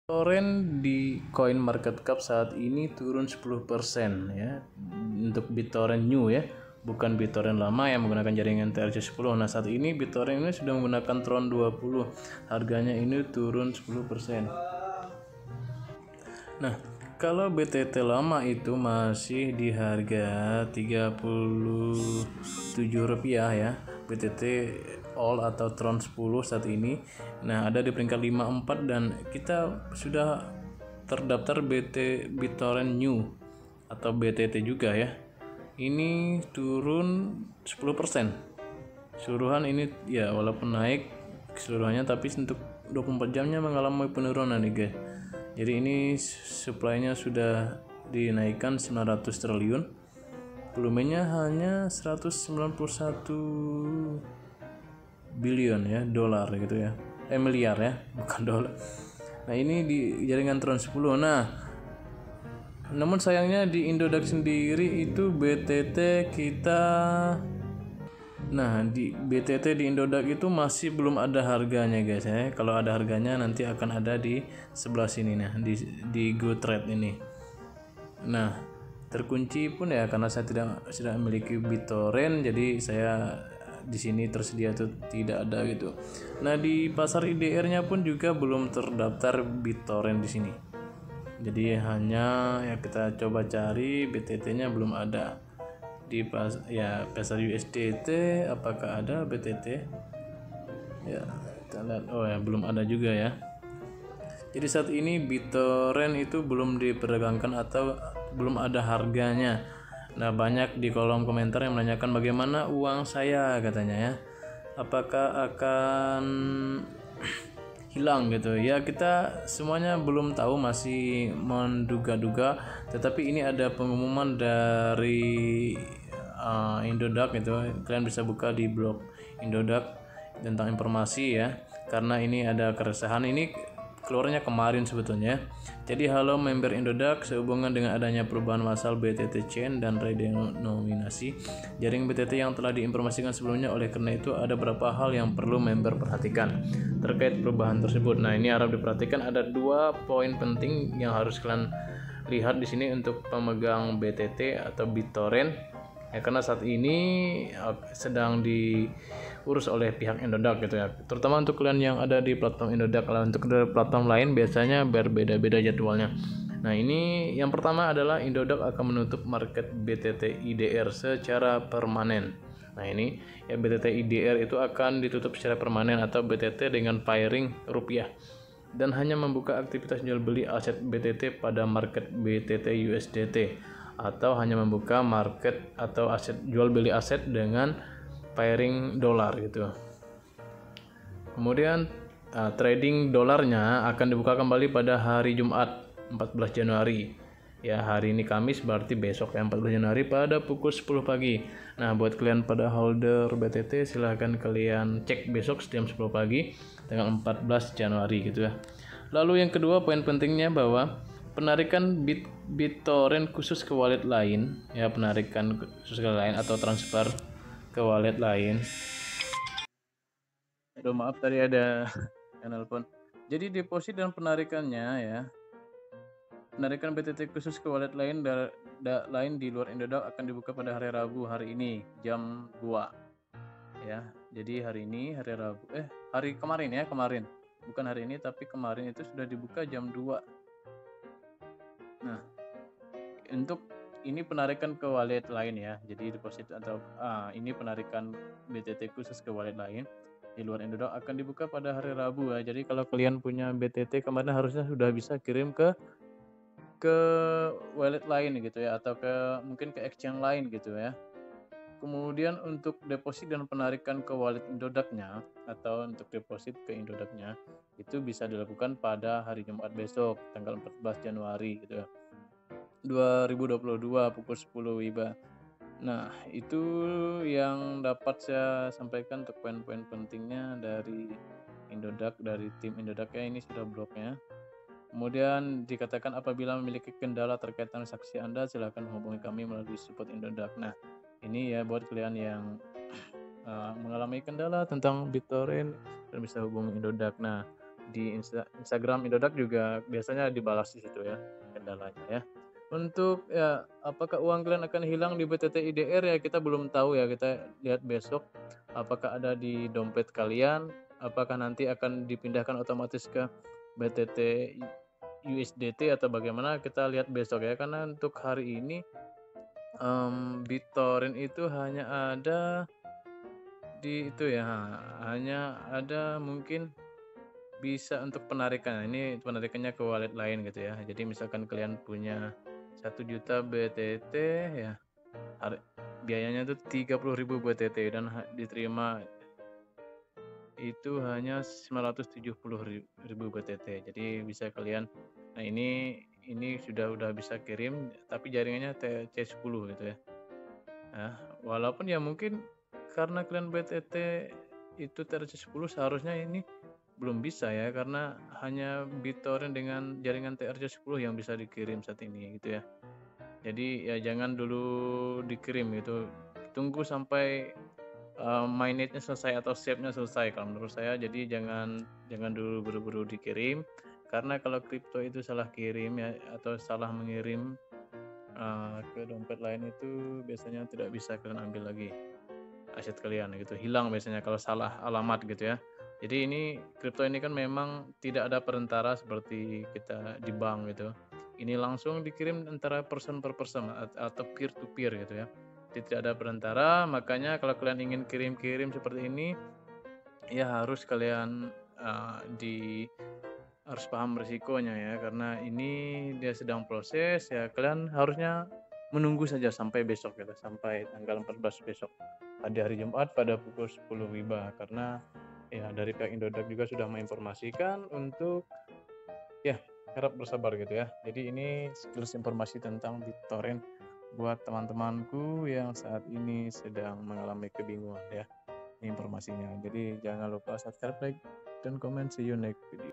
BitTorrent di CoinMarketCap saat ini turun 10% ya. Untuk BitTorrent new ya, bukan BitTorrent lama yang menggunakan jaringan TRC10. Nah, saat ini BitTorrent ini sudah menggunakan Tron 20. Harganya ini turun 10%. Nah, kalau BTT lama itu masih di harga Rp37 ya. BTT All atau Tron 10 saat ini. Nah, ada di peringkat 54 dan kita sudah terdaftar BitTorrent New atau BTT juga ya. Ini turun 10%. Keseluruhan ini ya walaupun naik keseluruhannya, tapi untuk 24 jamnya mengalami penurunan nih guys. Jadi ini supply-nya sudah dinaikkan 900 triliun. Volumenya hanya 191 billion ya, dolar gitu ya. Miliar ya, bukan dolar. Nah, ini di jaringan Tron 10. Nah, namun sayangnya di Indodax sendiri itu BTT kita. Nah, di BTT di Indodax itu masih belum ada harganya guys ya. Kalau ada harganya nanti akan ada di sebelah sini nah, di GoTrade ini. Nah, terkunci pun ya karena saya tidak memiliki BitTorrent, jadi saya di sini tersedia itu tidak ada gitu. Nah, di pasar IDR-nya pun juga belum terdaftar BitTorrent di sini. Jadi hanya ya kita coba cari BTT-nya belum ada. Di pasar USDT apakah ada BTT? Ya, kita lihat. Oh ya, belum ada juga ya. Jadi saat ini BitTorrent itu belum diperdagangkan atau belum ada harganya. Nah, banyak di kolom komentar yang menanyakan bagaimana uang saya katanya ya. Apakah akan hilang gitu ya, kita semuanya belum tahu, masih menduga-duga, tetapi ini ada pengumuman dari Indodax gitu. Kalian bisa buka di blog Indodax tentang informasi ya, karena ini ada keresahan ini keluarnya kemarin sebetulnya. Jadi halo member Indodax, sehubungan dengan adanya perubahan massal BTT Chain dan redenominasi jaring BTT yang telah diinformasikan sebelumnya, oleh karena itu ada beberapa hal yang perlu member perhatikan terkait perubahan tersebut. Nah, ini harap diperhatikan, ada 2 poin penting yang harus kalian lihat di sini untuk pemegang BTT atau BitTorrent ya, karena saat ini sedang diurus oleh pihak Indodax gitu ya, terutama untuk kalian yang ada di platform Indodax. Untuk platform lain biasanya berbeda-beda jadwalnya. Nah, ini yang pertama adalah Indodax akan menutup market BTT IDR secara permanen. Nah, ini ya, BTT IDR itu akan ditutup secara permanen atau BTT dengan pairing rupiah, dan hanya membuka aktivitas jual beli aset BTT pada market BTT USDT, atau hanya membuka market atau aset jual beli aset dengan pairing dolar gitu. Kemudian trading dolarnya akan dibuka kembali pada hari Jumat 14 Januari. Ya, hari ini Kamis, berarti besok ya 14 Januari pada pukul 10 pagi. Nah, buat kalian pada holder BTT silahkan kalian cek besok jam 10 pagi tanggal 14 Januari gitu ya. Lalu yang kedua, poin pentingnya bahwa penarikan BitTorrent khusus ke wallet lain ya, penarikan khusus ke lain atau transfer ke wallet lain. Aduh, maaf tadi ada yang nelpon. Jadi deposit dan penarikannya ya, penarikan BTT khusus ke wallet lain lain di luar Indodax akan dibuka pada hari Rabu hari ini jam 2 ya. Jadi hari ini hari Rabu, hari kemarin ya, kemarin bukan hari ini tapi kemarin itu sudah dibuka jam 2. Nah, untuk ini penarikan ke wallet lain ya, jadi deposit atau ini penarikan BTT khusus ke wallet lain di luar Indodax akan dibuka pada hari Rabu ya. Jadi kalau kalian punya BTT kemarin harusnya sudah bisa kirim ke wallet lain gitu ya, atau mungkin ke exchange lain gitu ya. Kemudian untuk deposit dan penarikan ke wallet Indodax-nya atau untuk deposit ke Indodax-nya itu bisa dilakukan pada hari Jumat besok tanggal 14 Januari gitu ya, 2022 pukul 10 WIBA. Nah, itu yang dapat saya sampaikan untuk poin-poin pentingnya dari Indodax, dari tim Indodax ya. Ini sudah blognya. Kemudian dikatakan apabila memiliki kendala terkait transaksi Anda, silakan hubungi kami melalui support Indodax. Nah, ini ya buat kalian yang mengalami kendala tentang BitTorrent dan bisa hubungi Indodax. Nah, di Instagram Indodax juga biasanya dibalas di situ ya kendalanya ya. Untuk ya apakah uang kalian akan hilang di BTT IDR ya kita belum tahu ya, kita lihat besok apakah ada di dompet kalian, apakah nanti akan dipindahkan otomatis ke BTT USDT atau bagaimana, kita lihat besok ya. Karena untuk hari ini BitTorrent itu hanya ada di itu ya, hanya ada mungkin bisa untuk penarikan. Ini penarikannya ke wallet lain gitu ya. Jadi misalkan kalian punya 1 juta BTT ya, biayanya tuh 30.000 BTT dan diterima itu hanya 970.000 BTT. Jadi bisa kalian, nah ini sudah bisa kirim tapi jaringannya TRC10 gitu ya. Nah, walaupun ya mungkin karena kalian BTT itu TRC10 seharusnya ini belum bisa ya, karena hanya BitTorrent dengan jaringan TRC10 yang bisa dikirim saat ini gitu ya. Jadi ya jangan dulu dikirim gitu. Tunggu sampai mainnetnya selesai atau save-nya selesai kalau menurut saya. Jadi jangan dulu buru-buru dikirim, karena kalau kripto itu salah kirim ya atau salah mengirim ke dompet lain itu biasanya tidak bisa kalian ambil lagi aset kalian gitu, hilang biasanya kalau salah alamat gitu ya. Jadi ini kripto ini kan memang tidak ada perantara seperti kita di bank gitu. Ini langsung dikirim antara person per person atau peer to peer gitu ya. Jadi tidak ada perantara, makanya kalau kalian ingin kirim-kirim seperti ini ya harus kalian harus paham risikonya ya, karena ini dia sedang proses ya. Kalian harusnya menunggu saja sampai besok gitu, sampai tanggal 14 besok pada hari Jumat pada pukul 10 WIBA, karena ya dari pihak Indodax juga sudah menginformasikan untuk ya harap bersabar gitu ya. Jadi ini sekilas informasi tentang BitTorrent buat teman-temanku yang saat ini sedang mengalami kebingungan ya. Ini informasinya. Jadi jangan lupa subscribe, like, dan komen. See you next video.